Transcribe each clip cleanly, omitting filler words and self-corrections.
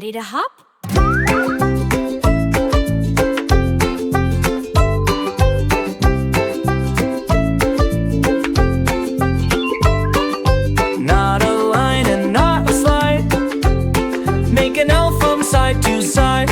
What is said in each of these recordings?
Ready to hop? Not a line and not a slide. Make an L from side to side.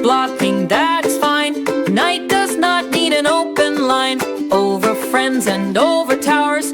Blocking, that is fine. Knight does not need an open line. Over friends and over towers,